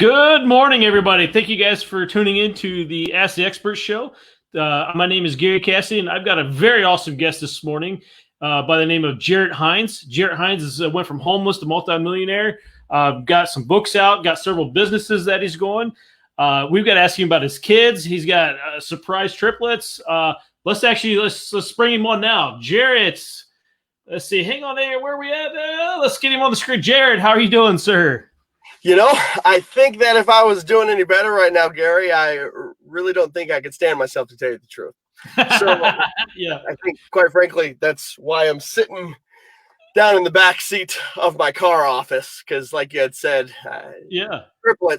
Good morning, everybody. Thank you guys for tuning in to the Ask the Expert show. My name is Gary Cassady, and I've got a very awesome guest this morning by the name of Heinz. Heinz went from homeless to multimillionaire, got some books out, got several businesses that he's going. We've got to ask him about his kids. He's got surprise triplets. Let's bring him on now. Jarrett, let's see. Hang on there. Where are we at? Let's get him on the screen. Jared, how are you doing, sir? I think that if I was doing any better right now, Gary, I really don't think I could stand myself, to tell you the truth. So yeah, I think, quite frankly, that's why I'm sitting down in the back seat of my car office. Because like you had said,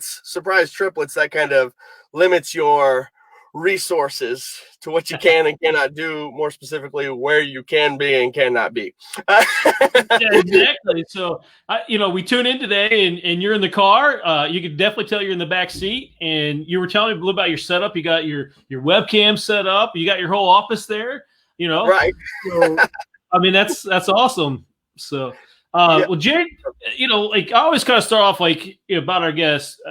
surprise triplets, that kind of limits your resources to what you can and cannot do, more specifically where you can be and cannot be. Yeah, exactly. So we tune in today and you're in the car. You can definitely tell you're in the back seat, and you were telling me a little about your setup. You got your webcam set up, you got your whole office there, right. So, I mean, that's awesome. So well, Jared, I always kind of start off about our guests.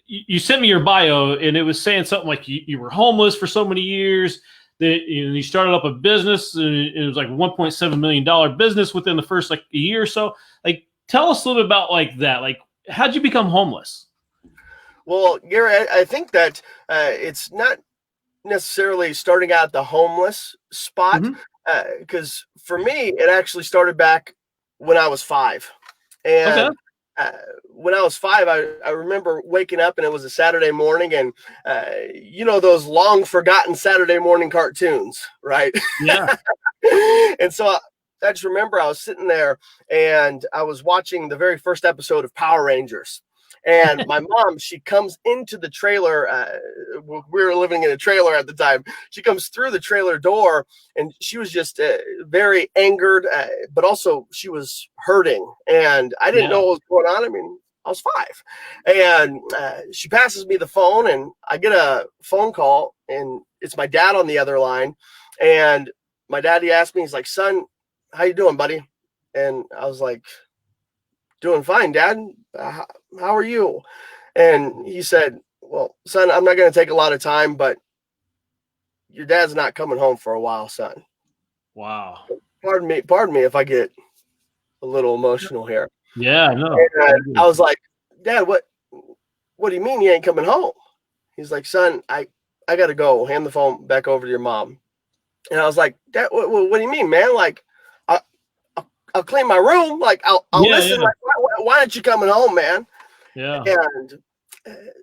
You sent me your bio, and it was saying something like you were homeless for so many years that you started up a business, and it was like $1.7 million business within the first a year or so. Tell us a little bit about that. How'd you become homeless? Well, Gary, I think that it's not necessarily starting out at the homeless spot, because for me, it actually started back when I was 5. And when I was 5, I remember waking up, and it was a Saturday morning, and those long forgotten Saturday morning cartoons, right? Yeah. And so I just remember I was sitting there, and I was watching the very first episode of Power Rangers. And my mom, she comes into the trailer. We were living in a trailer at the time. She comes through the trailer door, and she was just very angered, but also she was hurting. And I didn't know what was going on. I mean, I was 5. And she passes me the phone, and I get a phone call, and it's my dad on the other line. And my daddy asked me, he's like, "Son, how you doing, buddy?" And I was like, "Doing fine, Dad. How are you?" And he said, "Well, son, I'm not going to take a lot of time, but your dad's not coming home for a while, son." Wow. Pardon me if I get a little emotional here. Yeah, I know. And I was like, "Dad, what do you mean you ain't coming home?" He's like, "Son, I got to go. Hand the phone back over to your mom." And I was like, "Dad, what do you mean, man? I'll clean my room. I'll listen. Yeah. Why aren't you coming home, man?" Yeah. And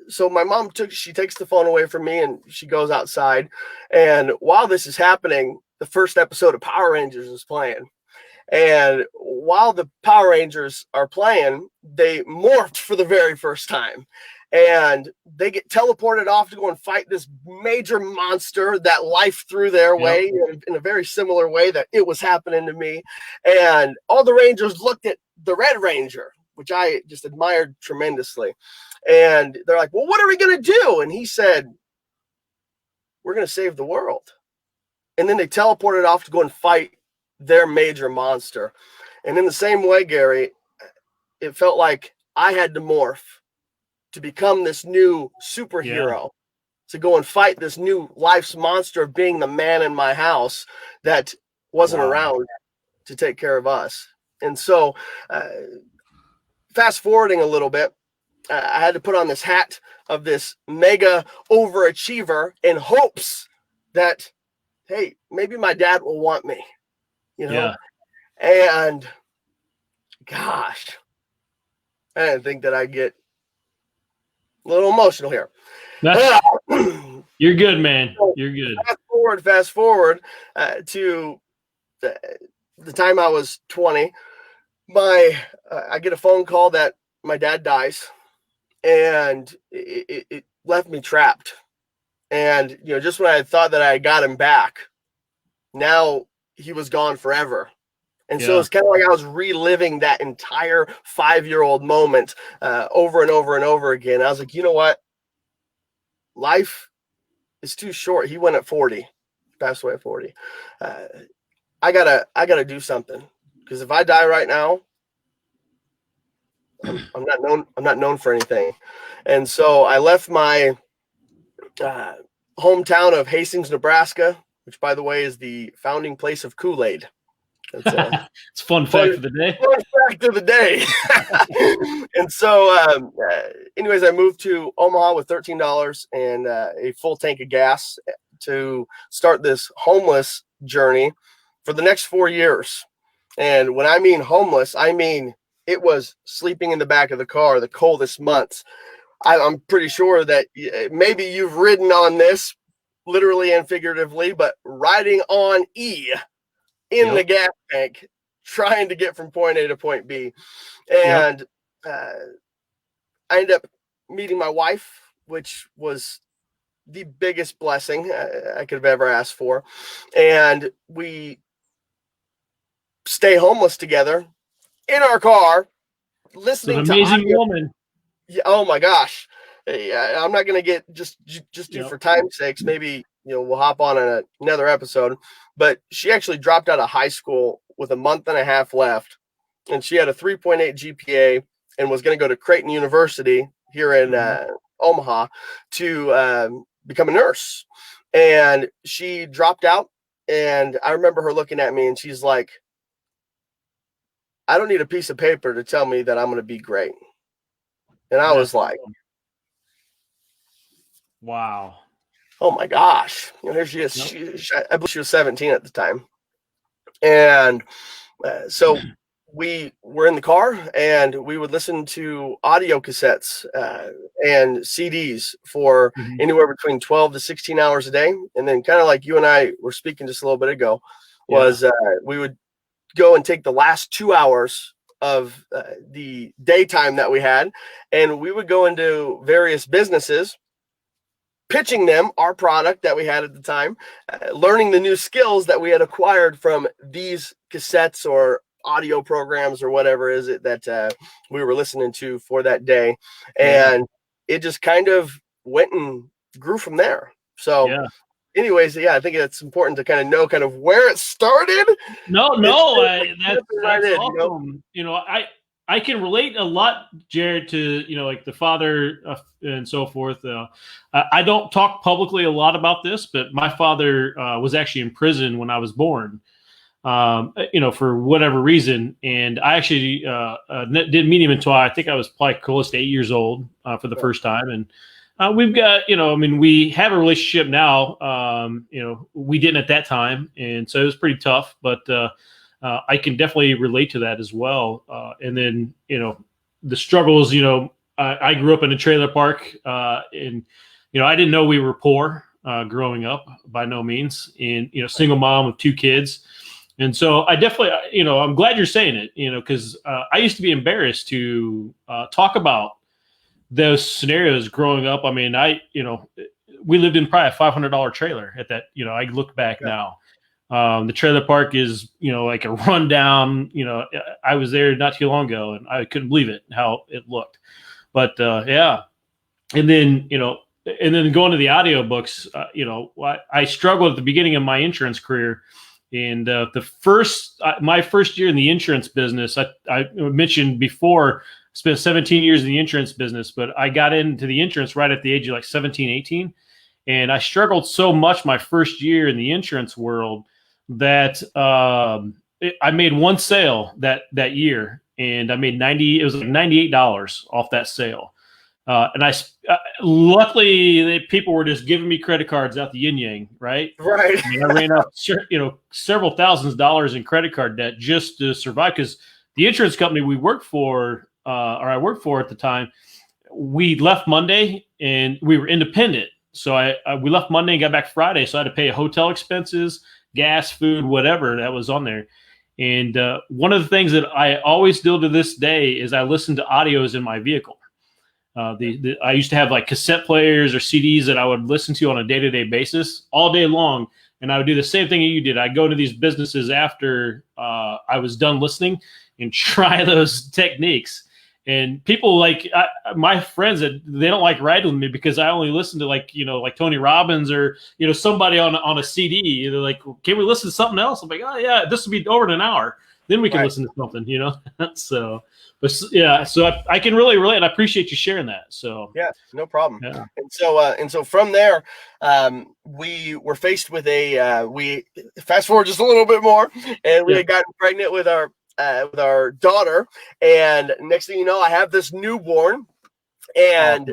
so my mom takes the phone away from me, and she goes outside. And while this is happening, the first episode of Power Rangers is playing. And while the Power Rangers are playing, they morphed for the very first time. And they get teleported off to go and fight this major monster that life threw their way in a very similar way that it was happening to me. And all the Rangers looked at the Red Ranger, which I just admired tremendously. And they're like, "Well, what are we going to do?" And he said, "We're going to save the world." And then they teleported off to go and fight their major monster. And in the same way, Gary, it felt like I had to morph to become this new superhero, to go and fight this new life's monster of being the man in my house that wasn't around to take care of us. And so fast forwarding a little bit, I had to put on this hat of this mega overachiever in hopes that, hey, maybe my dad will want me, And gosh, I didn't think that I'd get a little emotional here. You're good, man. You're good. Fast forward to the time I was 20. I get a phone call that my dad dies, and it left me trapped. And just when I thought that I got him back, now he was gone forever. And so it's kind of like I was reliving that entire 5-year-old moment over and over and over again. I was like, you know what? Life is too short. He went at 40, passed away at 40. I gotta do something, because if I die right now, I'm not known for anything. And so I left my hometown of Hastings, Nebraska, which, by the way, is the founding place of Kool-Aid. That's a It's a fun fact for the day. fun fact of the day. And so, anyways, I moved to Omaha with $13 and a full tank of gas to start this homeless journey for the next 4 years. And when I mean homeless, I mean it was sleeping in the back of the car the coldest months. I'm pretty sure that maybe you've ridden on this literally and figuratively, but riding on E in the gas tank, trying to get from point A to point B. And I ended up meeting my wife, which was the biggest blessing I could have ever asked for. And we stay homeless together in our car, listening to amazing woman. Yeah, oh my gosh. I'm not going to get just do for time's sakes. Maybe, we'll hop on another episode, but she actually dropped out of high school with a month and a half left, and she had a 3.8 GPA and was going to go to Creighton University here in Omaha to become a nurse. And she dropped out, and I remember her looking at me and she's like, I don't need a piece of paper to tell me that I'm going to be great. And I was like, wow. Oh my gosh. Here she is. I believe she was 17 at the time. And so we were in the car and we would listen to audio cassettes and CDs for anywhere between 12 to 16 hours a day. And then kind of like you and I were speaking just a little bit ago was we would go and take the last 2 hours of the daytime that we had, and we would go into various businesses, pitching them our product that we had at the time, learning the new skills that we had acquired from these cassettes or audio programs or whatever is it that we were listening to for that day. And it just kind of went and grew from there. So anyways, I think it's important to kind of know kind of where it started. That's awesome. I can relate a lot, Jared, to, like the father and so forth. I don't talk publicly a lot about this, but my father was actually in prison when I was born, for whatever reason. And I actually didn't meet him until I think I was probably close to 8 years old for the first time. And we've got, we have a relationship now. We didn't at that time. And so it was pretty tough, but I can definitely relate to that as well. And then, the struggles, I grew up in a trailer park and, I didn't know we were poor growing up by no means, and, single mom with 2 kids. And so I definitely, I'm glad you're saying it, because I used to be embarrassed to talk about those scenarios growing up. I mean, we lived in probably a $500 trailer at that, I look back now. The trailer park is, like a rundown, I was there not too long ago and I couldn't believe it, how it looked. But and then, going to the audiobooks, I struggled at the beginning of my insurance career. And my first year in the insurance business, I mentioned before, spent 17 years in the insurance business, but I got into the insurance right at the age of like 17, 18. And I struggled so much my first year in the insurance world that I made one sale that year, and I made it was like $98 off that sale. And luckily people were just giving me credit cards out the yin yang, right? Right. I ran out, several thousands of dollars in credit card debt just to survive, because the insurance company we worked for, or I worked for at the time, we left Monday and we were independent. So we left Monday and got back Friday. So I had to pay hotel expenses, gas, food, whatever that was on there. And one of the things that I always do to this day is I listen to audios in my vehicle. I used to have like cassette players or CDs that I would listen to on a day-to-day basis all day long. And I would do the same thing that you did. I'd go to these businesses after I was done listening and try those techniques. And people my friends, they don't like riding with me because I only listen to like Tony Robbins or, somebody on a CD. They're like, can we listen to something else? I'm like, oh yeah, this will be over in an hour. then we can listen to something, So, but yeah, so I can really relate, and I appreciate you sharing that. So yeah, no problem. Yeah. And so from there, we were faced with we fast forward just a little bit more, and we had gotten pregnant with our daughter, and next thing you know, I have this newborn, and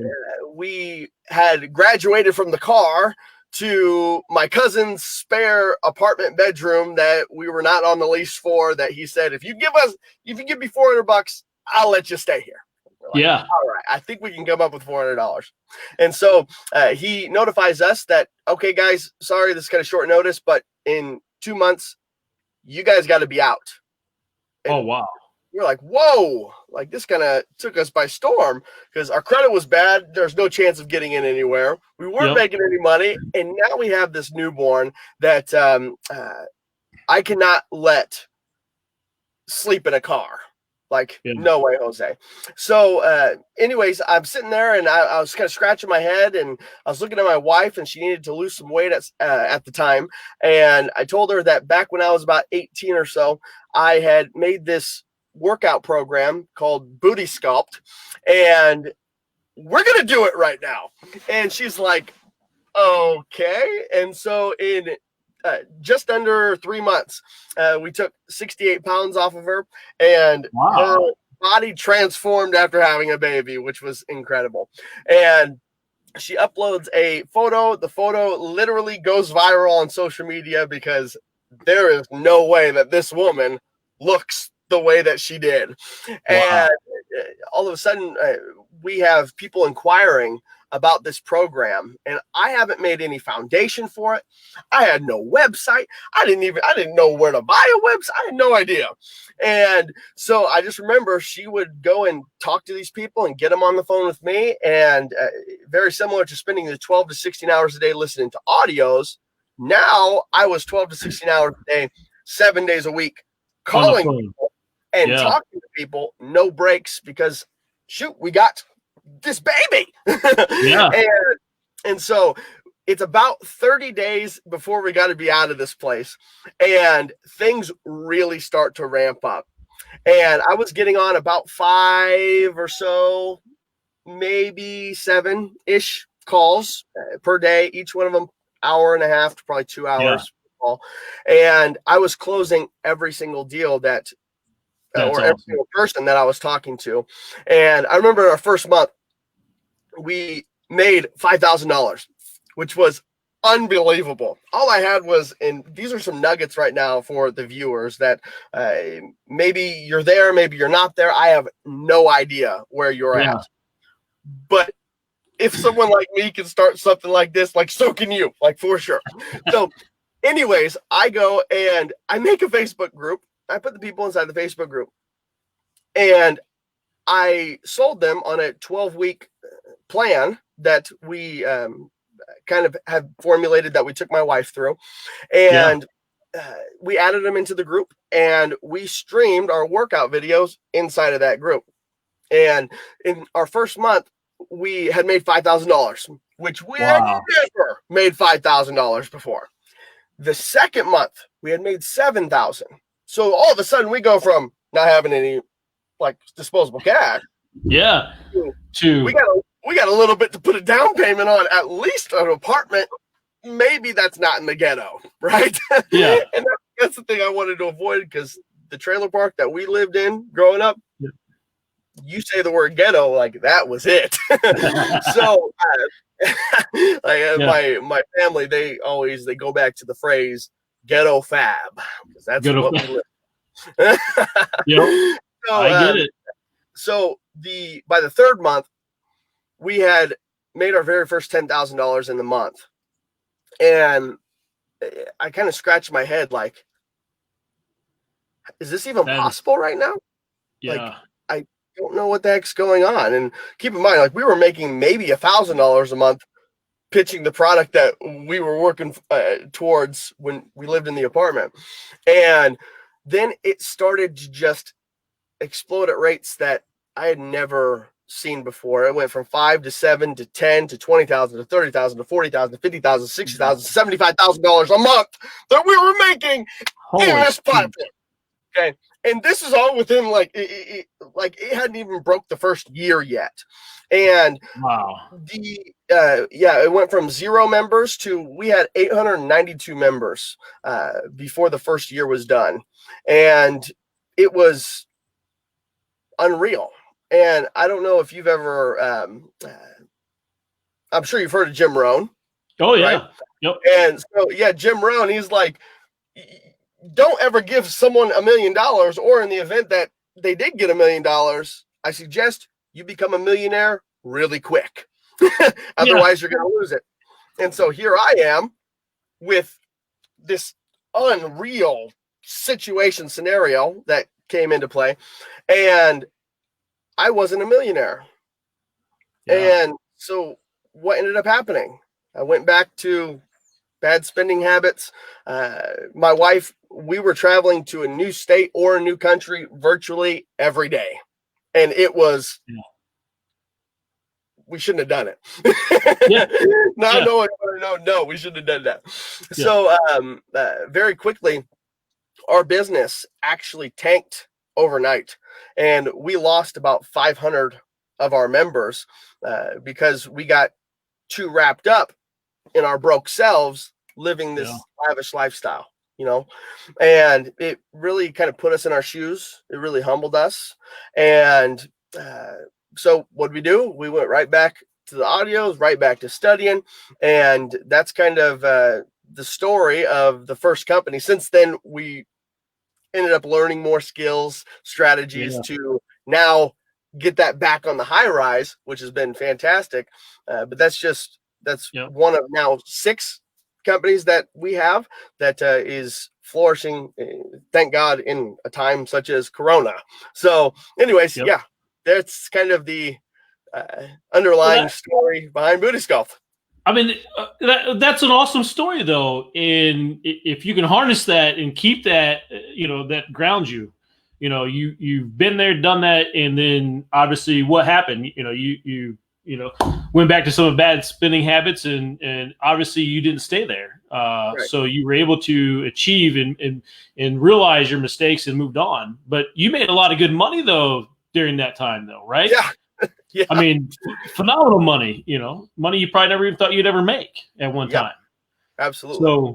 we had graduated from the car to my cousin's spare apartment bedroom that we were not on the lease for, that he said, if you give me $400, I'll let you stay here. Like, yeah. All right. I think we can come up with $400. And so he notifies us that, okay, guys, sorry, this is kind of short notice, but in 2 months, you guys got to be out. And oh, wow. we're like, whoa, like this kind of took us by storm because our credit was bad. There's no chance of getting in anywhere. We weren't making any money. And now we have this newborn that I cannot let sleep in a car. Like, no way, Jose. So anyways, I'm sitting there and I was kind of scratching my head, and I was looking at my wife, and she needed to lose some weight at the time. And I told her that back when I was about 18 or so, I had made this workout program called Booty Sculpt, and we're going to do it right now. And she's like, okay. And so in just under 3 months, we took 68 pounds off of her, and her body transformed after having a baby, which was incredible. And she uploads a photo. The photo literally goes viral on social media because there is no way that this woman looks the way that she did. Wow. And all of a sudden, we have people inquiring about this program, and I haven't made any foundation for it. I had no website. I didn't know where to buy a website. I had no idea. And so I just remember she would go and talk to these people and get them on the phone with me. And very similar to spending the 12 to 16 hours a day listening to audios. Now I was 12 to 16 hours a day, 7 days a week, calling people and talking to people, no breaks, because shoot, we got this baby. And so it's about 30 days before we got to be out of this place, and things really start to ramp up. And I was getting on about 5 or so, maybe 7-ish calls per day, each one of them hour and a half to probably 2 hours. And I was closing every single deal that every single person that I was talking to. And I remember our first month, we made $5,000, which was unbelievable. All I had was, and these are some nuggets right now for the viewers that maybe you're there, maybe you're not there. I have no idea where you're at. But if someone like me can start something like this, like, so can you, like, for sure. So anyways, I go and I make a Facebook group. I put the people inside the Facebook group, and I sold them on a 12-week plan that we kind of have formulated, that we took my wife through, and we added them into the group, and we streamed our workout videos inside of that group. And in our first month, we had made $5,000, which we had never made $5,000 before. The second month, we had made $7,000. So all of a sudden, we go from not having any like disposable cash, to we got a little bit to put a down payment on, at least an apartment. Maybe that's not in the ghetto, right? Yeah. And that's the thing I wanted to avoid, because the trailer park that we lived in growing up, you say the word ghetto, like that was it. So my family, they go back to the phrase ghetto fab, because that's what we live. So, I get it. So by the third month, we had made our very first $10,000 in the month. And I kind of scratched my head, like, is this even possible right now? Like, I don't know what the heck's going on. And keep in mind, like, we were making maybe $1,000 a month pitching the product that we were working towards when we lived in the apartment. And then it started to just explode at rates that I had never seen before. It went from 5 to 7 to 10 to 20,000 to 30,000 to 40,000 to 50,000, 60,000, $75,000 a month that we were making in this platform. Okay. And this is all within it hadn't even broke the first year yet. And Wow. it went from 0 members to we had 892 members before the first year was done. And it was unreal. And I don't know if you've ever, I'm sure you've heard of Jim Rohn. Oh, yeah. Right? Yep. And so, Jim Rohn, he's like, don't ever give someone $1 million, or in the event that they did get $1 million, I suggest you become a millionaire really quick. Otherwise, you're going to lose it. And so here I am with this unreal scenario that came into play, and I wasn't a millionaire. Yeah. And so what ended up happening? I went back to bad spending habits. My wife, we were traveling to a new state or a new country virtually every day. And it was, we shouldn't have done it. No, we shouldn't have done that. Yeah. So very quickly, our business actually tanked overnight. And we lost about 500 of our members because we got too wrapped up in our broke selves living this lavish lifestyle, and it really kind of put us in our shoes. It really humbled us. And so what did we do? We went right back to the audios, right back to studying. And that's kind of the story of the first company. Since then, we ended up learning more skills, strategies to now get that back on the high rise, which has been fantastic. But that's one of now 6 companies that we have that is flourishing, thank God, in a time such as Corona. So anyways, that's kind of the underlying story behind Buddhist Golf. I mean, that's an awesome story, though. And if you can harness that and keep that, that grounds you. You've been there, done that, and then obviously what happened? You went back to some of bad spending habits, and obviously you didn't stay there. Right. So you were able to achieve and realize your mistakes and moved on. But you made a lot of good money though during that time, though, right? Yeah. Yeah. I mean, phenomenal money. Money you probably never even thought you'd ever make at one time. Absolutely. So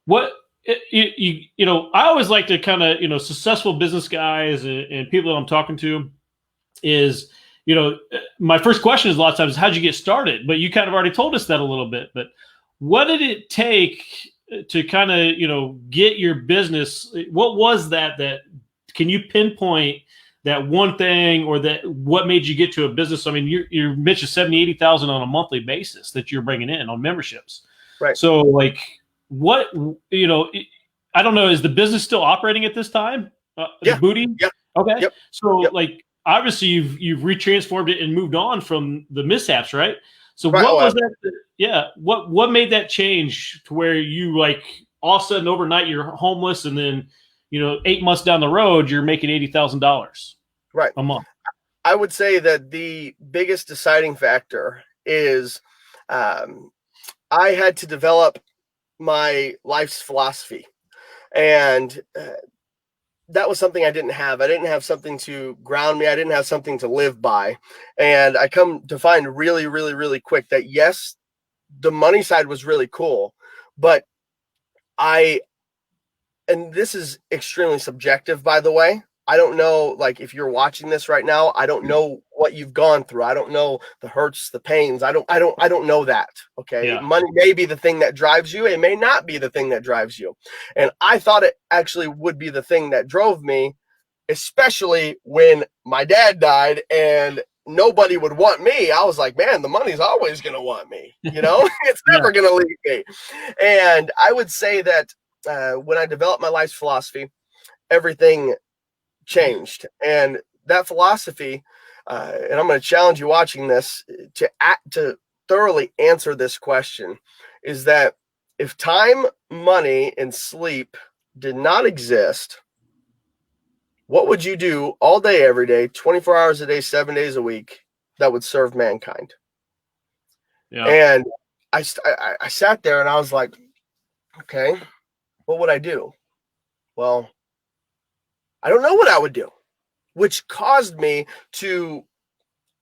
what? I always like to kind of, successful business guys and people that I'm talking to is, my first question is a lot of times, how'd you get started? But you kind of already told us that a little bit, but what did it take to kind of, get your business? What was that can you pinpoint that one thing, or that what made you get to a business? I mean, you're mentioned 70, 80,000 on a monthly basis that you're bringing in on memberships. Right. So what, I don't know, is the business still operating at this time? The Booty? Yeah. Okay. Yep. So obviously you've retransformed it and moved on from the mishaps, right? So what was that? What made that change to where you all of a sudden overnight you're homeless, and then 8 months down the road you're making $80,000 a month? I would say that the biggest deciding factor is I had to develop my life's philosophy, and that was something I didn't have. I didn't have something to ground me. I didn't have something to live by. And I come to find really, really, really quick that yes, the money side was really cool, but and this is extremely subjective, by the way. I don't know, if you're watching this right now, I don't know what you've gone through. I don't know the hurts, the pains. I don't know that. Okay. Yeah. Money may be the thing that drives you. It may not be the thing that drives you. And I thought it actually would be the thing that drove me, especially when my dad died and nobody would want me. I was like, man, the money's always going to want me. It's never going to leave me. And I would say that when I developed my life's philosophy, everything changed. And that philosophy, and I'm going to challenge you watching this to thoroughly answer this question, is that if time, money, and sleep did not exist, what would you do all day, every day, 24 hours a day, 7 days a week that would serve mankind? Yeah. And I sat there and I was like, okay, what would I do? Well, I don't know what I would do, which caused me to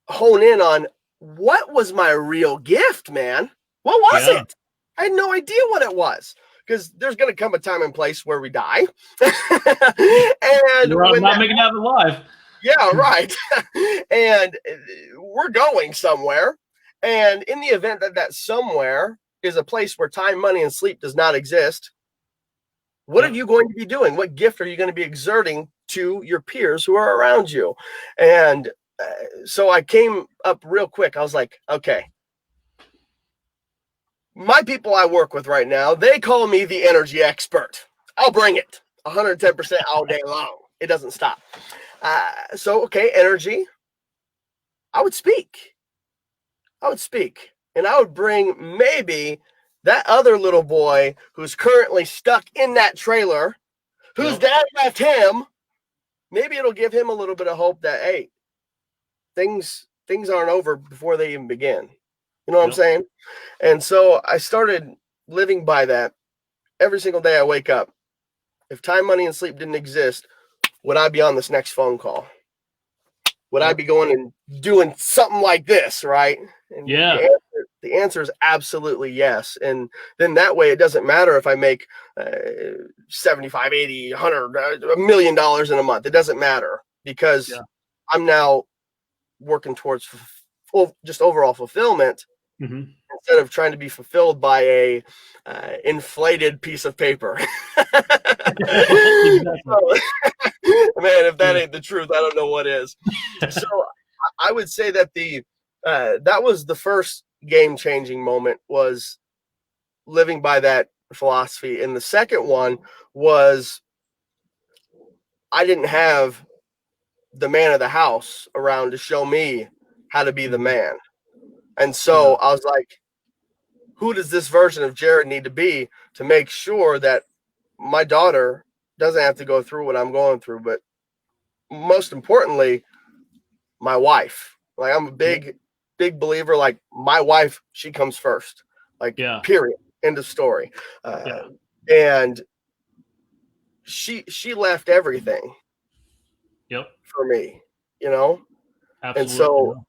hone in on what was my real gift, man. What was Yeah. it? I had no idea what it was, because there's going to come a time and place where we die. And You're when not that, making it out alive. yeah, right. And we're going somewhere. And in the event that that somewhere is a place where time, money, and sleep does not exist, what are you going to be doing? What gift are you going to be exerting to your peers who are around you? And so I came up real quick. I was like, okay, my people I work with right now, they call me the energy expert. I'll bring it 110% all day long. It doesn't stop. So, okay, energy. I would speak. And I would bring maybe that other little boy who's currently stuck in that trailer, whose dad left him. Maybe it'll give him a little bit of hope that, hey, things aren't over before they even begin. You know what I'm saying? And so I started living by that every single day I wake up. If time, money, and sleep didn't exist, would I be on this next phone call? Would I be going and doing something like this, right? And the answer is absolutely yes. And then that way, it doesn't matter if I make 75, 80, 100, $1 million in a month. It doesn't matter, because I'm now working towards just overall fulfillment, instead of trying to be fulfilled by a inflated piece of paper. Man, if that ain't the truth, I don't know what is. So I would say that that was the first game-changing moment, was living by that philosophy. And the second one was, I didn't have the man of the house around to show me how to be the man. And so I was like, who does this version of Jared need to be to make sure that my daughter doesn't have to go through what I'm going through? But most importantly, my wife. Like, I'm a big believer, like, my wife, she comes first. Like, period. End of story. And she left everything for me, you know? Absolutely. And so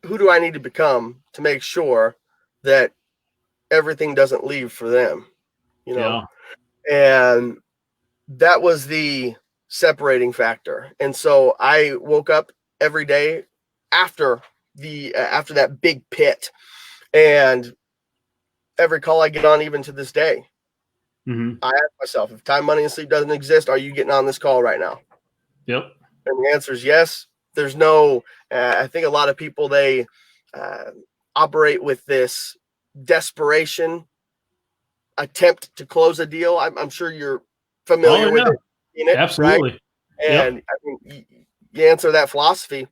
who do I need to become to make sure that everything doesn't leave for them, you know? And that was the separating factor. And so I woke up every day after that big pit, and every call I get on, even to this day, I ask myself, if time, money, and sleep doesn't exist, are you getting on this call right now? And the answer is yes. There's no, I think a lot of people, they operate with this desperation attempt to close a deal. I'm sure you're familiar with it. Absolutely. Right? And I mean, you answer that philosophy,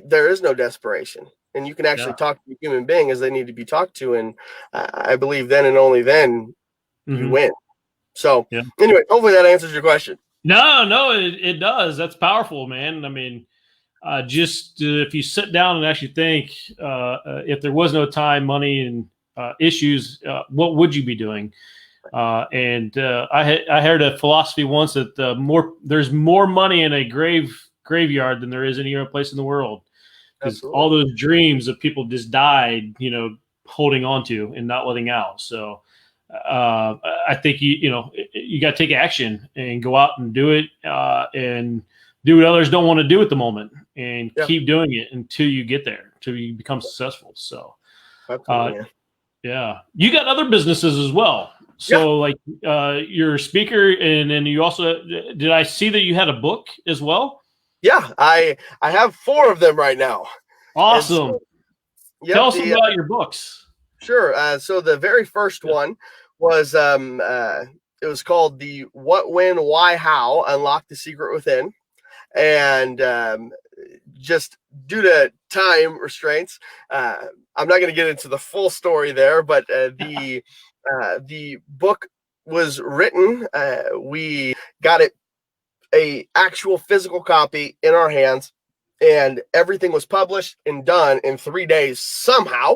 there is no desperation. And you can actually talk to a human being as they need to be talked to. And I believe then and only then you win. So anyway, hopefully that answers your question. No, it does. That's powerful, man. I mean, just if you sit down and actually think, if there was no time, money, and issues, what would you be doing? And I heard a philosophy once that there's more money in a graveyard than there is any other place in the world, because all those dreams of people just died, holding on to and not letting out. So I think you got to take action and go out and do it, and do what others don't want to do at the moment, and keep doing it until you get there, until you become successful. So you got other businesses as well. So like you're a speaker, and then you also, did I see that you had a book as well? Yeah, I have 4 of them right now. Awesome. So, tell us about your books. Sure. So the very first one was it was called the What, When, Why, How, Unlock the Secret Within. And just due to time restraints, I'm not going to get into the full story there, but the book was written. We got a actual physical copy in our hands, and everything was published and done in 3 days somehow.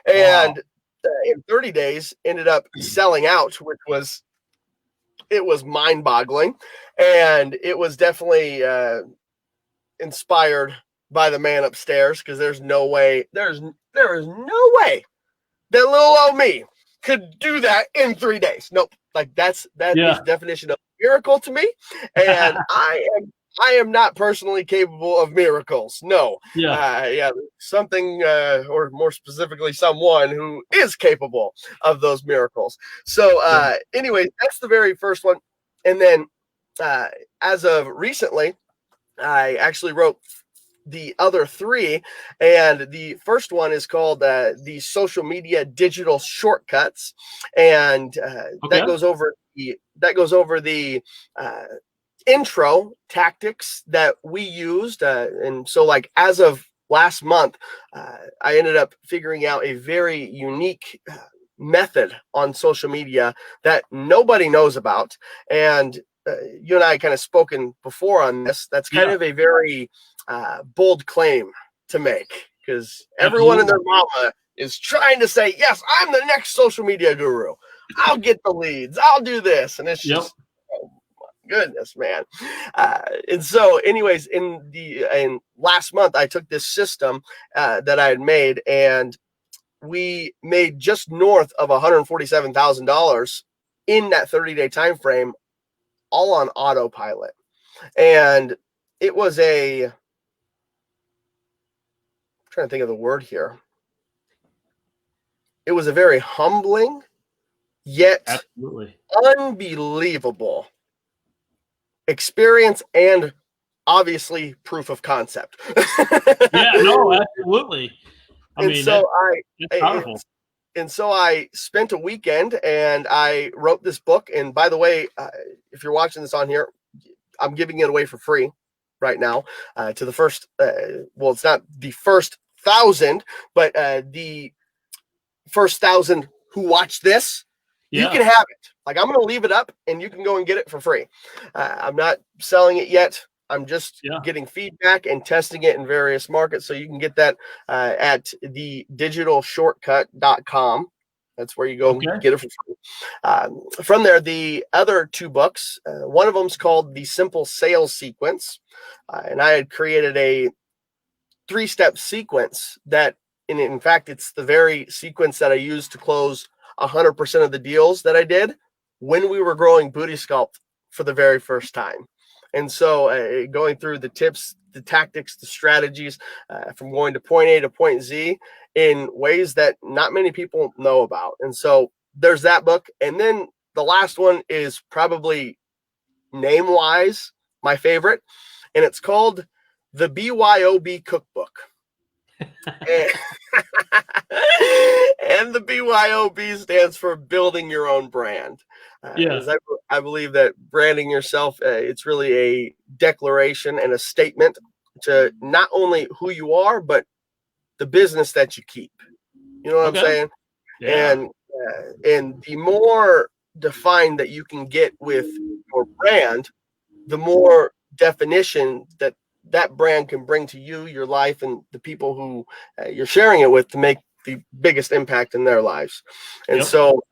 And in 30 days ended up selling out, which was it was mind-boggling, and it was definitely inspired by the man upstairs, because there is no way that little old me could do that in 3 days. Nope. Like that is the definition of miracle to me. And I am not personally capable of miracles. No. Something, or more specifically, someone who is capable of those miracles. So anyway, that's the very first one. And then as of recently, I actually wrote the other 3, and the first one is called the social media digital shortcuts, and that goes over the intro tactics that we used, and so like as of last month, I ended up figuring out a very unique method on social media that nobody knows about, and you and I kind of spoken before on this. That's kind of a very bold claim to make, because everyone and their mama is trying to say, yes, I'm the next social media guru. I'll get the leads. I'll do this. And it's just, oh my goodness, man. And so anyways, in last month, I took this system that I had made, and we made just north of $147,000 in that 30-day time frame, all on autopilot. And it was I'm trying to think of the word here. It was a very humbling, yet unbelievable experience, and obviously proof of concept. Absolutely. And so I spent a weekend and I wrote this book. And by the way, if you're watching this on here, I'm giving it away for free right now to the first, it's not the first 1,000, but the first 1,000 who watch this. You can have it. Like, I'm going to leave it up and you can go and get it for free. I'm not selling it yet. I'm just getting feedback and testing it in various markets. So you can get that at the digitalshortcut.com. That's where you go get it for free. From there, the other 2 books, one of them is called The Simple Sales Sequence. And I had created a 3-step sequence that, in fact, it's the very sequence that I used to close 100% of the deals that I did when we were growing Booty Sculpt for the very first time. And so going through the tips, the tactics, the strategies from going to point A to point Z in ways that not many people know about. And so there's that book. And then the last one is probably name-wise my favorite, and it's called The BYOB Cookbook. And the BYOB stands for building your own brand. I believe that branding yourself, it's really a declaration and a statement to not only who you are, but the business that you keep. You know what I'm saying? And the more defined that you can get with your brand, the more definition that brand can bring to you, your life, and the people who you're sharing it with to make the biggest impact in their lives. And so,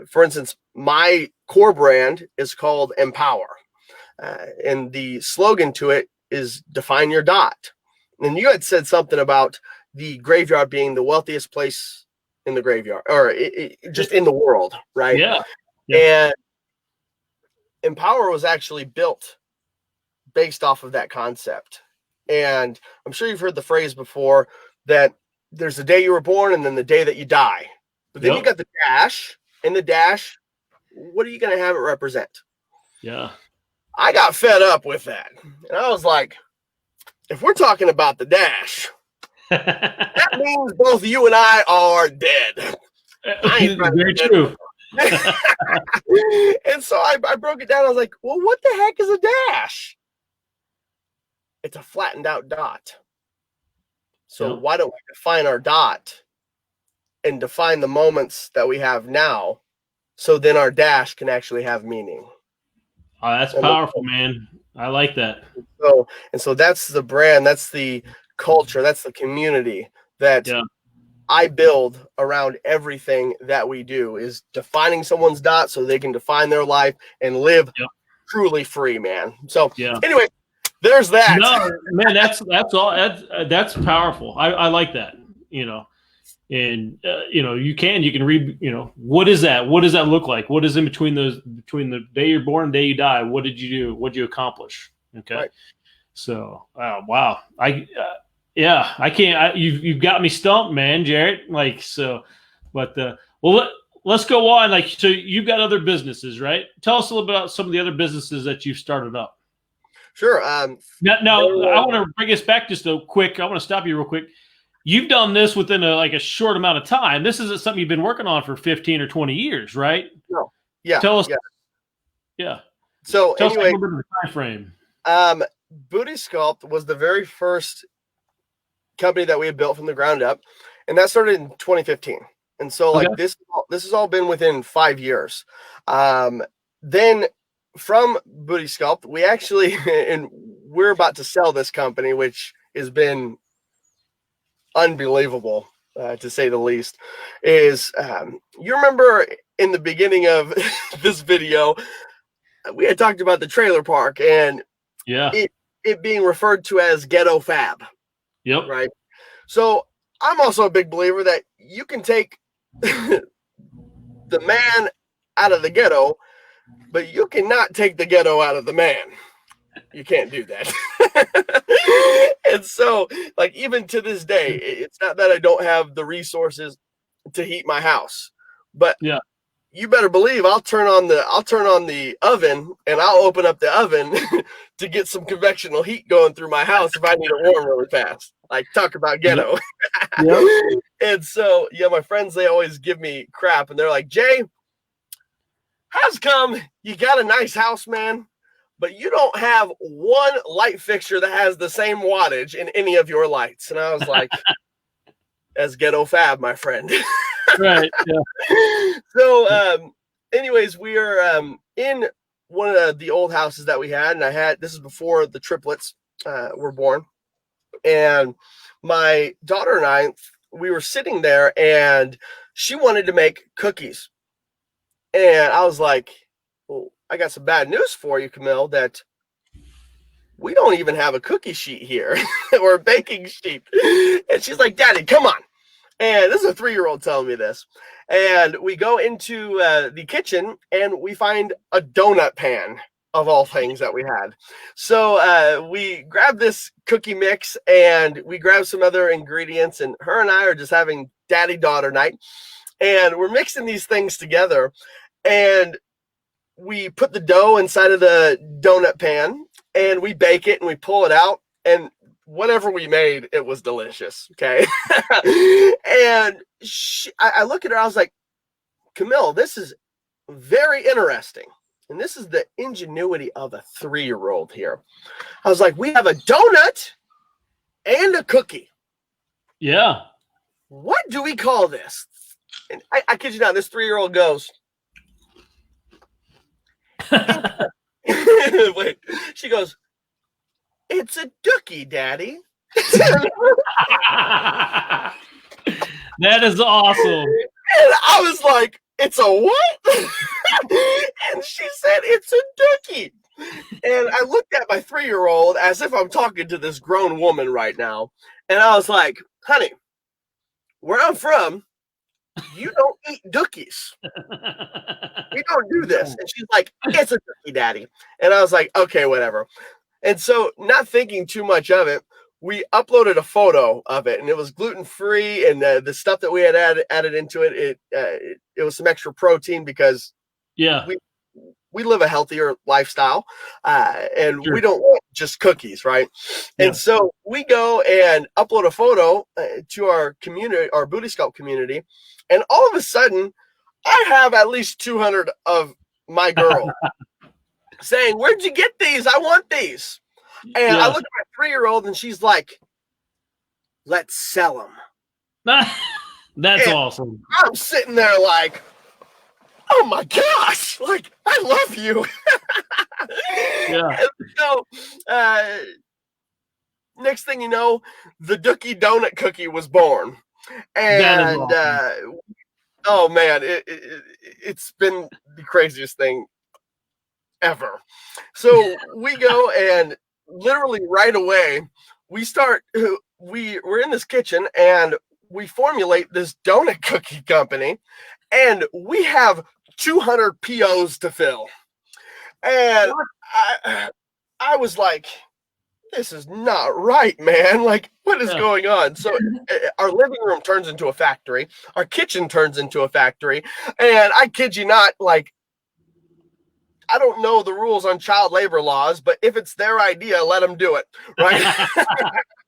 for instance, my core brand is called Empower. And the slogan to it is define your dot. And you had said something about the graveyard being the wealthiest place in the graveyard, or just in the world, right? And Empower was actually built based off of that concept. And I'm sure you've heard the phrase before that there's the day you were born and then the day that you die. But then you got the dash, and the dash, what are you going to have it represent? I got fed up with that. And I was like, if we're talking about the dash, that means both you and I are dead. Very true. And so I broke it down. I was like, well, what the heck is a dash? It's a flattened out dot. So why don't we define our dot and define the moments that we have now, so then our dash can actually have meaning? Oh, that's powerful, man. I like that. So that's the brand, that's the culture, that's the community that I build around everything that we do is defining someone's dot so they can define their life and live truly free, man. So anyway, there's that. No, man, that's all. That's powerful. I like that. And you can read. What is that? What does that look like? What is in between the day you're born and the day you die? What did you do? What did you accomplish? Okay. Right. So, wow. I can't. You've got me stumped, man, Jarrett. But let's go on. So you've got other businesses, right? Tell us a little bit about some of the other businesses that you've started up. Sure. Now I want to bring us back just a quick. I want to stop you real quick. You've done this within a short amount of time. This isn't something you've been working on for 15 or 20 years, right? No. Yeah. Tell us. Yeah. Yeah. So tell anyway, us a little bit of the time frame. Booty Sculpt was the very first company that we had built from the ground up, and that started in 2015. And so this has all been within 5 years. Then from Booty Sculpt, we actually, and we're about to sell this company, which has been unbelievable, to say the least, is you remember in the beginning of this video, we had talked about the trailer park and it being referred to as ghetto fab. Yep. Right. So I'm also a big believer that you can take the man out of the ghetto, but you cannot take the ghetto out of the man. You can't do that. And so, even to this day, it's not that I don't have the resources to heat my house, but you better believe I'll turn on the oven and I'll open up the oven to get some convectional heat going through my house if I need it warm really fast. Talk about ghetto. And so, my friends, they always give me crap and they're like, Jay, how's come you got a nice house, man, but you don't have one light fixture that has the same wattage in any of your lights? And I was like, that's ghetto fab, my friend. Right. Yeah. So, anyways, we are in one of the old houses that we had, and this is before the triplets were born. And my daughter and I, we were sitting there, and she wanted to make cookies. And I was like, well, I got some bad news for you, Camille, that we don't even have a cookie sheet here or a baking sheet. And she's like, Daddy, come on. And this is a 3-year-old telling me this. And we go into the kitchen and we find a donut pan of all things that we had. So we grab this cookie mix and we grab some other ingredients, and her and I are just having daddy-daughter night. And we're mixing these things together. And we put the dough inside of the donut pan and we bake it and we pull it out. And whatever we made, it was delicious. Okay. And I look at her, I was like, Camille, this is very interesting. And this is the ingenuity of a 3-year-old here. I was like, we have a donut and a cookie. Yeah. What do we call this? And I kid you not, this 3-year-old goes, wait, she goes, it's a dookie, Daddy. That is awesome. And I was like, it's a what? And she said, it's a dookie. And I looked at my 3-year-old as if I'm talking to this grown woman right now. And I was like, honey, where I'm from, you don't eat dookies. We don't do this. And she's like, it's a dookie, Daddy. And I was like, okay, whatever. And so, not thinking too much of it, we uploaded a photo of it, and it was gluten-free, and the stuff that we had added into it, it was some extra protein because we live a healthier lifestyle, and we don't want just cookies, right? Yeah. And so we go and upload a photo to our community, our Booty Sculpt community, and all of a sudden, I have at least 200 of my girl saying, where'd you get these? I want these. And I look at my 3-year-old and she's like, let's sell them. That's awesome. I'm sitting there like, oh my gosh, like, I love you. Yeah. And so next thing you know, the Dookie Donut Cookie was born. That is And awesome. oh man, it's been the craziest thing ever. So we go and literally right away we start. We're in this kitchen and we formulate this donut cookie company, and we have 200 POs to fill. And What? I was like, this is not right, man. Like, what is Yeah. going on? So our living room turns into a factory. Our kitchen turns into a factory. And I kid you not, like, I don't know the rules on child labor laws, but if it's their idea, let them do it. Right.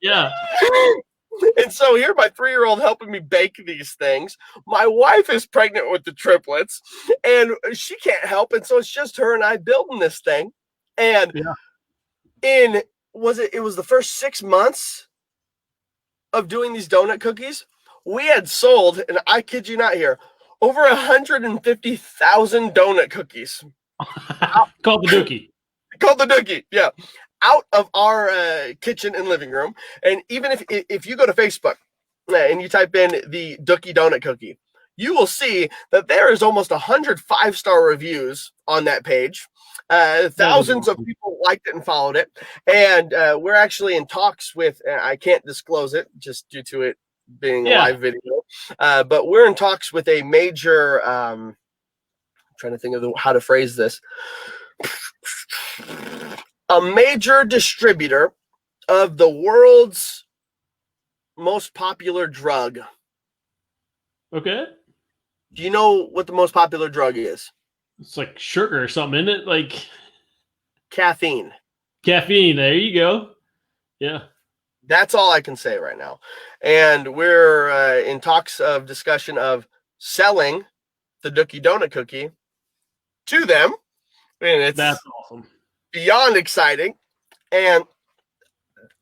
Yeah. And so here, my 3-year-old helping me bake these things. My wife is pregnant with the triplets and she can't help. And so it's just her and I building this thing. And Yeah. it was the first 6 months of doing these donut cookies. We had sold, and I kid you not here, over 150,000 donut cookies. Called the Dookie. Called the Dookie, yeah. Out of our kitchen and living room. And even if you go to Facebook and you type in the Dookie donut cookie, you will see that there is almost 100 5-star reviews on that page. Thousands of people liked it and followed it. And we're actually in talks with, I can't disclose it just due to it being a live video, but we're in talks with a major, I'm trying to think of how to phrase this, a major distributor of the world's most popular drug. Okay. Do you know what the most popular drug is? It's like sugar or something, isn't it? Like caffeine. Caffeine. There you go. Yeah. That's all I can say right now. And we're in talks of discussion of selling the Dookie donut cookie to them. And that's awesome. Beyond exciting. And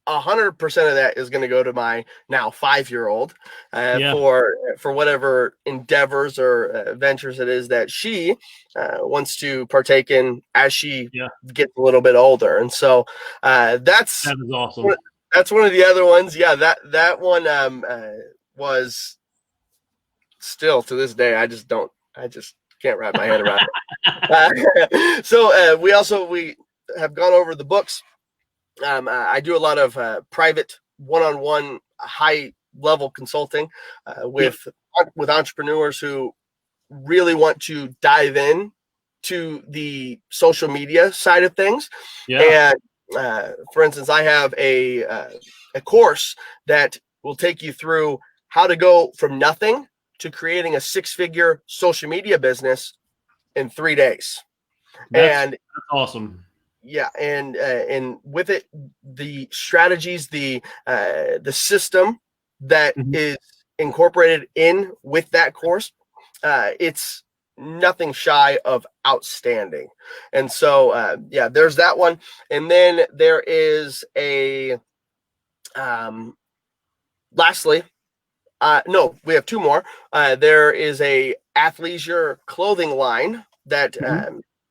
100% of that is going to go to my now 5-year-old for whatever endeavors or ventures it is that she wants to partake in as she gets a little bit older. And so that is awesome. That's one of the other ones. Yeah, that one was still to this day. I just can't wrap my head around it. So we have gone over the books. I do a lot of private one-on-one high level consulting with entrepreneurs who really want to dive in to the social media side of things. And for instance, I have a course that will take you through how to go from nothing to creating a 6-figure social media business in 3 days. That's awesome. Yeah, and with it, the strategies, the system that is incorporated in with that course, it's nothing shy of outstanding. And so, there's that one, and then there is a, lastly, no, we have 2 more. There is a athleisure clothing line that.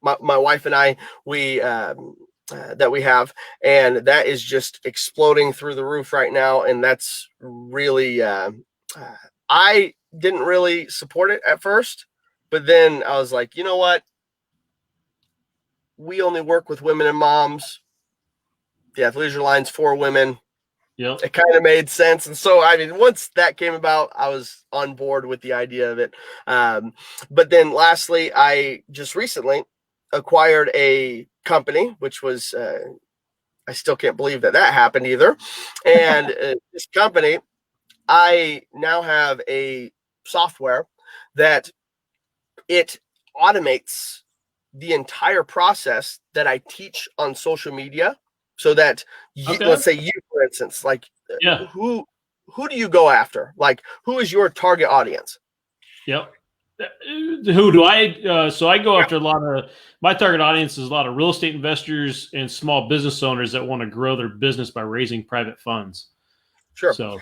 My wife and I, that we have, and that is just exploding through the roof right now. And that's really, I didn't really support it at first, but then I was like, you know what? We only work with women and moms. The athleisure line's for women. Yeah, it kind of made sense. And so, I mean, once that came about, I was on board with the idea of it. But then lastly, I just recently acquired a company, which was, I still can't believe that happened either. And this company, I now have a software that it automates the entire process that I teach on social media, so that let's say you, for instance, like who do you go after? Like, who is your target audience? Yep. Who do I? So I go after a lot of, my target audience is a lot of real estate investors and small business owners that want to grow their business by raising private funds. Sure. So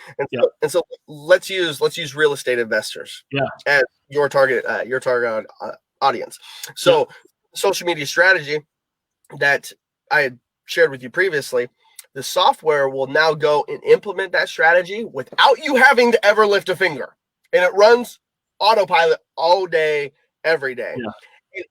so let's use real estate investors as your target audience. So social media strategy that I had shared with you previously the software will now go and implement that strategy without you having to ever lift a finger. And it runs autopilot all day, every day. Yeah.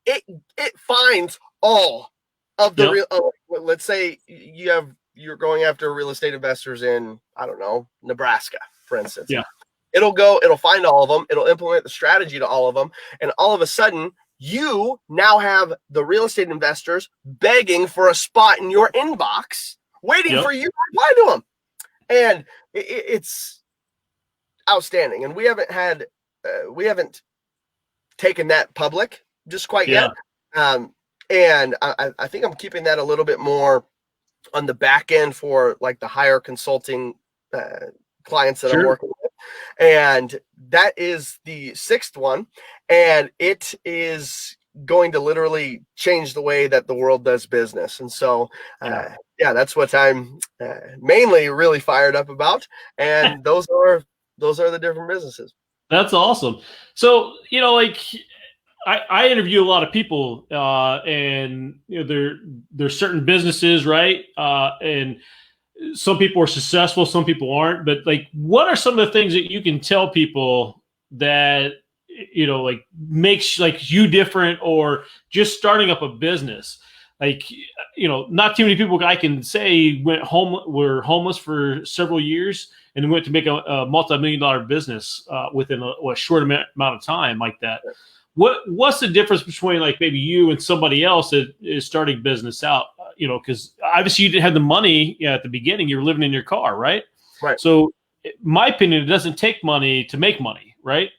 And it finds all of the real, let's say you're going after real estate investors in, I don't know, Nebraska, for instance. Yeah. It'll find all of them. It'll implement the strategy to all of them. And all of a sudden, you now have the real estate investors begging for a spot in your inbox, waiting for you to reply to them. And it's outstanding. And we haven't taken that public just quite yet. And I think I'm keeping that a little bit more on the back end for like the higher consulting clients that I'm working with. And that is the 6th one. And it is going to literally change the way that the world does business. And so, that's what I'm mainly really fired up about. And those are the different businesses. That's awesome. So, like I interview a lot of people and there's certain businesses, right? And some people are successful, some people aren't, but like, what are some of the things that you can tell people that, like makes like you different, or just starting up a business? Like, not too many people I can say were homeless for several years and went to make a multi-million-dollar business within a short amount of time like that. What's the difference between like maybe you and somebody else that is starting business out? Because obviously you didn't have the money at the beginning. You were living in your car, right? Right. So, my opinion, it doesn't take money to make money, right?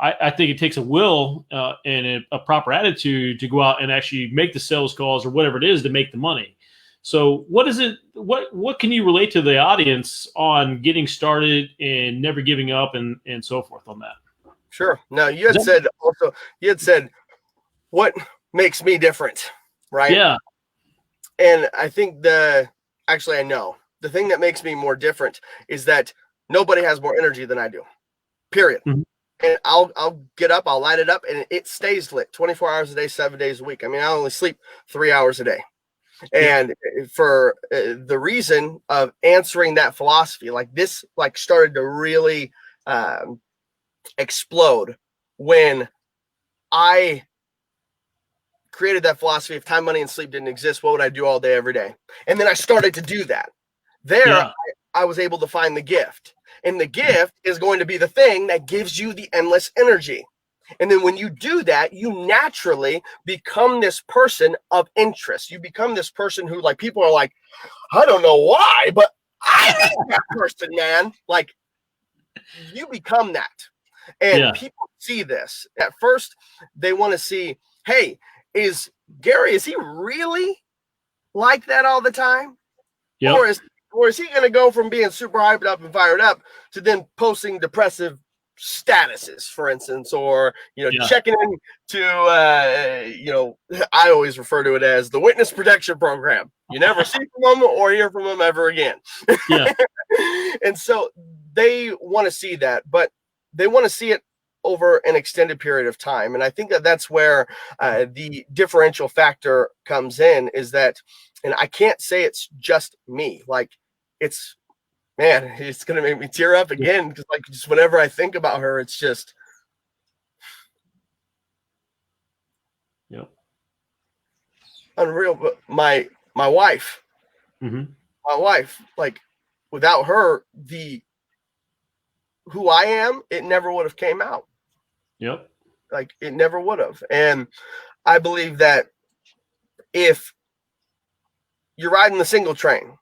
I think it takes a will and a proper attitude to go out and actually make the sales calls or whatever it is to make the money. So, what is it? What can you relate to the audience on getting started and never giving up and so forth on that? Sure. Now you had said what makes me different, right? Yeah. And I think I know the thing that makes me more different is that nobody has more energy than I do, period. Mm-hmm. And I'll get up, I'll light it up, and it stays lit 24 hours a day, 7 days a week. I mean, I only sleep 3 hours a day. And for the reason of answering that philosophy, like this, like started to really explode when I created that philosophy. If time, money, and sleep didn't exist, what would I do all day, every day? And then I started to do that. I was able to find the gift. And the gift is going to be the thing that gives you the endless energy. And then when you do that, you naturally become this person of interest. You become this person who, like, people are like, I don't know why, but I need that person, man. Like, you become that. And people see this. At first, they want to see, hey, is he really like that all the time? Yep. Or is he going to go from being super hyped up and fired up to then posting depressive statuses, for instance, or, checking in to, I always refer to it as the witness protection program. You never see from them or hear from them ever again. Yeah. And so they want to see that, but they want to see it over an extended period of time. And I think that that's where the differential factor comes in, is that, and I can't say it's just me, like it's going to make me tear up again. Because like, just whenever I think about her, it's just, unreal. But my wife, like, without her, who I am, it never would have came out. Yep. Like, it never would have. And I believe that if you're riding the single train,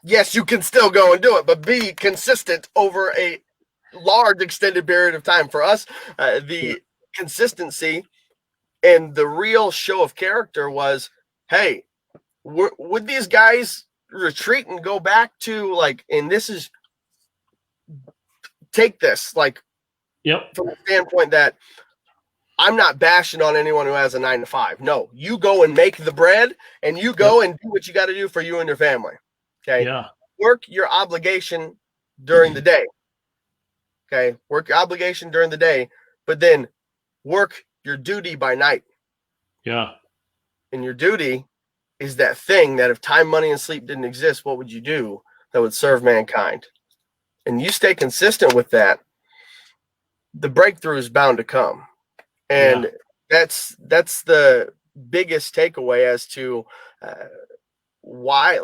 yes, you can still go and do it, but be consistent over a large extended period of time. For us, the consistency and the real show of character was, hey, would these guys retreat and go back to, like, and this is, take this, like, from the standpoint that I'm not bashing on anyone who has a 9-to-5. No, you go and make the bread, and you go and do what you got to do for you and your family. Okay. Yeah. Work your obligation during the day. Okay. Work your obligation during the day, but then work your duty by night. Yeah. And your duty is that thing that if time, money, and sleep didn't exist, what would you do that would serve mankind? And you stay consistent with that, the breakthrough is bound to come. And that's the biggest takeaway as to why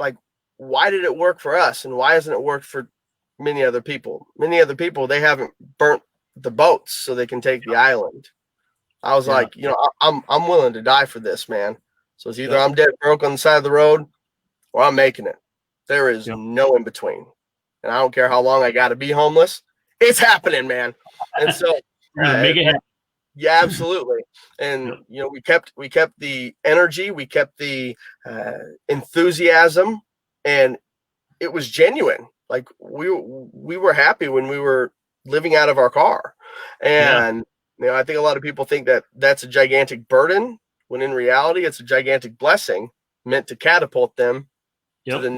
did it work for us, and why hasn't it worked for many other people? Many other people, they haven't burnt the boats so they can take the island. I was like, I'm willing to die for this, man. So it's either I'm dead broke on the side of the road or I'm making it. There is no in between. And I don't care how long I got to be homeless. It's happening, man. And so make it happen. Yeah, absolutely. And we kept the energy, we kept the enthusiasm, and it was genuine. Like we were happy when we were living out of our car. And I think a lot of people think that that's a gigantic burden, when in reality it's a gigantic blessing meant to catapult them to the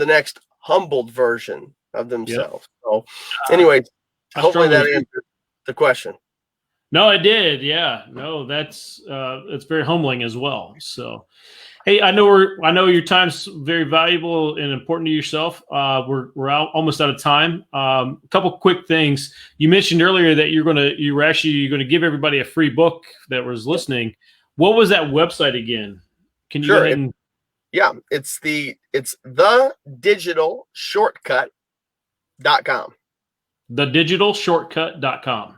next humbled version of themselves. So anyway, hopefully that answered the question. No, it did. Yeah. No, that's it's very humbling as well. So, hey, I know your time's very valuable and important to yourself. We're almost out of time. A couple quick things. You mentioned earlier that you're gonna give everybody a free book that was listening. What was that website again? Can you go ahead and? Yeah, it's thedigitalshortcut.com. Thedigitalshortcut.com.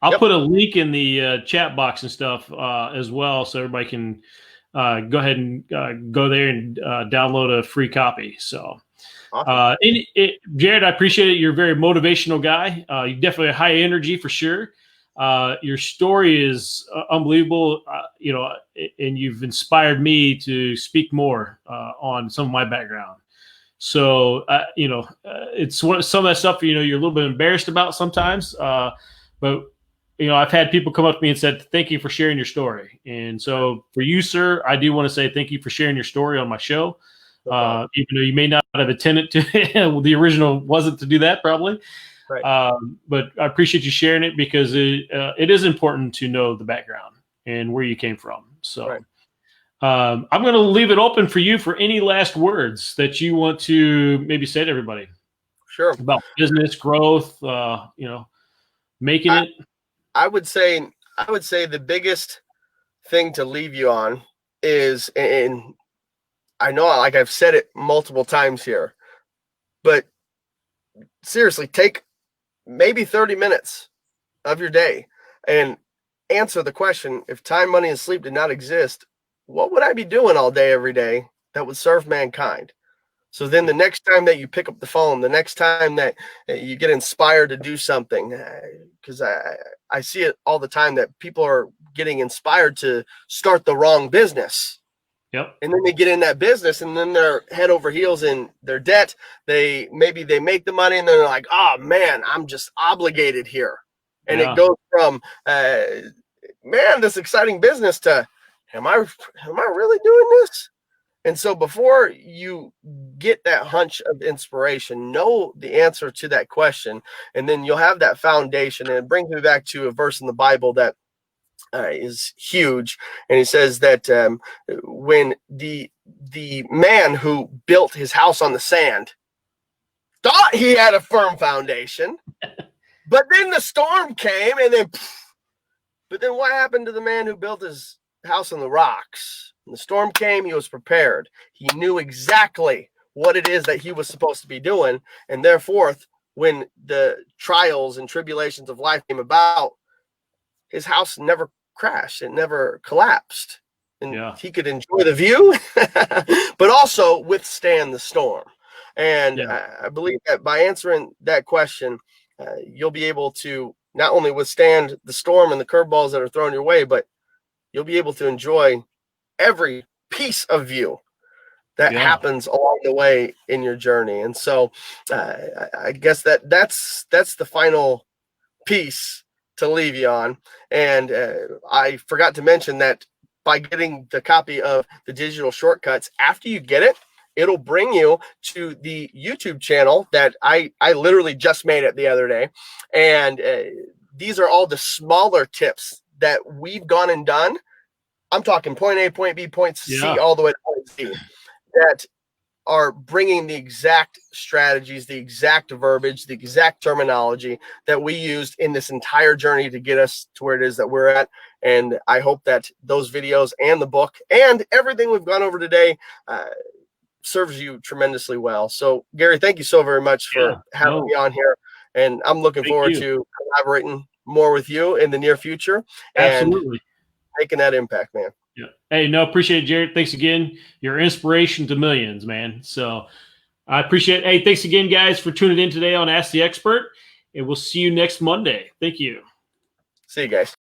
I'll put a link in the chat box and stuff as well, so everybody can go ahead and go there and download a free copy. So, awesome. Jared, I appreciate it. You're a very motivational guy. You definitely have high energy for sure. Your story is unbelievable, and you've inspired me to speak more on some of my background. So, it's some of that stuff, you're a little bit embarrassed about sometimes, but I've had people come up to me and said, thank you for sharing your story. And so for you, sir, I do want to say thank you for sharing your story on my show. Even though you may not have intended to, the original wasn't to do that probably. Right. But I appreciate you sharing it, because it is important to know the background and where you came from. So I'm going to leave it open for you for any last words that you want to maybe say to everybody. Sure. About business growth, making it. I would say the biggest thing to leave you on is, and I know I've said it multiple times here, but seriously, take maybe 30 minutes of your day and answer the question, if time, money, and sleep did not exist, what would I be doing all day, every day that would serve mankind? So then the next time that you pick up the phone, the next time that you get inspired to do something, because I see it all the time that people are getting inspired to start the wrong business. Yep. And then they get in that business and then they're head over heels in their debt. They make the money and then they're like, oh man, I'm just obligated here. And it goes from, man, this exciting business to, am I really doing this? And so before you get that hunch of inspiration, know the answer to that question, and then you'll have that foundation. And it brings me back to a verse in the Bible that is huge. And he says that when the man who built his house on the sand thought he had a firm foundation, but then the storm came, and then what happened to the man who built his house on the rocks? When the storm came, he was prepared. He knew exactly what it is that he was supposed to be doing. And therefore, when the trials and tribulations of life came about, his house never crashed. It never collapsed. And he could enjoy the view, but also withstand the storm. And I believe that by answering that question, you'll be able to not only withstand the storm and the curveballs that are thrown your way, but you'll be able to enjoy every piece of view that happens along the way in your journey. And so I guess that's the final piece to leave you on. And I forgot to mention that by getting the copy of the Digital Shortcuts, after you get it, it'll bring you to the YouTube channel that I literally just made it the other day. And these are all the smaller tips that we've gone and done I'm talking point A, point B, point C, Yeah. all the way to point Z, that are bringing the exact strategies, the exact verbiage, the exact terminology that we used in this entire journey to get us to where it is that we're at. And I hope that those videos and the book and everything we've gone over today serves you tremendously well. So, Gary, thank you so very much for having me on here. And I'm looking forward to collaborating more with you in the near future and making that impact, man. Yeah. Hey, no, appreciate it, Jared. Thanks again. You're inspiration to millions, man. So I appreciate it. Hey, thanks again, guys, for tuning in today on Ask the Expert. And we'll see you next Monday. Thank you. See you guys.